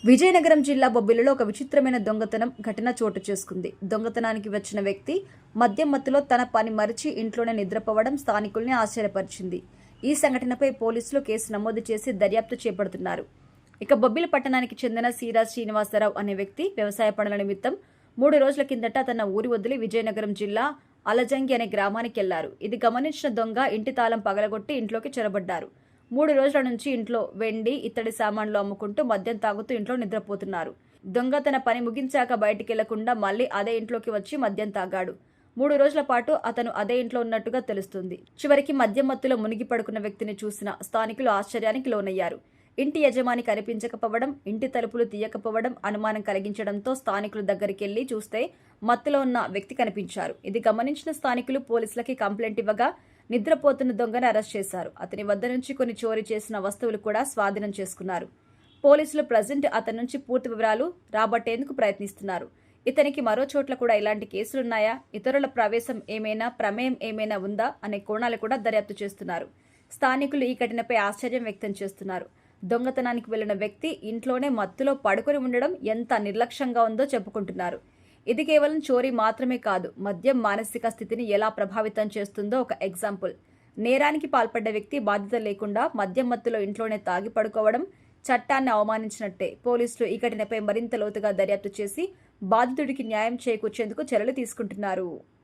విజయనగరం జిల్లా బొబ్బిలిలో ఒక విచిత్రమైన దొంగతనం ఘటన చోటు చేసుకుంది. దొంగతనానికి వచ్చిన వ్యక్తి మద్యం మత్తులో తన పని మరిచి ఇంట్లోనే నిద్రపోవడం స్థానికుల్ని ఆశ్చర్యపరిచింది. ఈ సంఘటనపై పోలీసులు కేసు నమోదు చేసి దర్యాప్తు చేపడుతున్నారు. ఇక బొబ్బిలి పట్టణానికి చెందిన సీరాజ్ శ్రీనివాసరావు అనే వ్యక్తి వ్యవసాయ పనుల నిమిత్తం 3 రోజుల కిందట తన ఊరి వదిలి విజయనగరం జిల్లా అలజంగి అనే గ్రామానికి వెళ్లారు. ఇది గమనించిన దొంగ ఇంటి తాళం పగలగొట్టి ఇంట్లోకి చొరబడ్డారు. 3 రోజుల నుంచి ఇంట్లో వెండి, ఇత్తడి సామాన్లు అమ్ముకుంటూ మద్యం తాగుతూ ఇంట్లో నిద్రపోతున్నారు. దొంగ తన పని ముగించాక బయటికి వెళ్లకుండా మళ్లీ అదే ఇంట్లోకి వచ్చి మద్యం తాగాడు. 3 రోజుల పాటు అతను అదే ఇంట్లో ఉన్నట్టుగా తెలుస్తుంది. చివరికి మద్యం మత్తులో మునిగి పడుకున్న వ్యక్తిని చూసిన స్థానికులు ఆశ్చర్యానికి లోనయ్యారు. ఇంటి యజమాని కనిపించకపోవడం, ఇంటి తలుపులు తీయకపోవడం అనుమానం కలిగించడంతో స్థానికుల దగ్గరికి వెళ్లి చూస్తే మత్తులో ఉన్న వ్యక్తి కనిపించారు. ఇది గమనించిన స్థానికులు పోలీసులకి కంప్లైంట్ ఇవ్వగా నిద్రపోతున్న దొంగను అరెస్ట్ చేశారు. అతని వద్ద నుంచి కొన్ని చోరీ చేసిన వస్తువులు కూడా స్వాధీనం చేసుకున్నారు. పోలీసులు ప్రజెంట్ అతని నుంచి పూర్తి వివరాలు రాబట్టేందుకు ప్రయత్నిస్తున్నారు. ఇతనికి మరో చోట్ల కూడా ఇలాంటి కేసులున్నాయా, ఇతరుల ప్రమేయం ఏమైనా ఉందా అనే కోణాలు కూడా దర్యాప్తు చేస్తున్నారు. స్థానికులు ఈ ఘటనపై ఆశ్చర్యం వ్యక్తం చేస్తున్నారు. దొంగతనానికి వెళ్లిన వ్యక్తి ఇంట్లోనే మత్తులో పడుకొని ఉండడం ఎంత నిర్లక్ష్యంగా ఉందో చెప్పుకుంటున్నారు. ఇది కేవలం చోరీ మాత్రమే కాదు, మద్యం మానసిక స్థితిని ఎలా ప్రభావితం చేస్తుందో ఒక ఎగ్జాంపుల్. నేరానికి పాల్పడ్డ వ్యక్తి బాధ్యత లేకుండా మద్యం మత్తులో ఇంట్లోనే తాగి పడుకోవడం చట్టాన్ని అవమానించినట్టే. పోలీసులు ఈ ఘటనపై మరింత లోతుగా దర్యాప్తు చేసి బాధితుడికి న్యాయం చేకూర్చేందుకు చర్యలు తీసుకుంటున్నారు.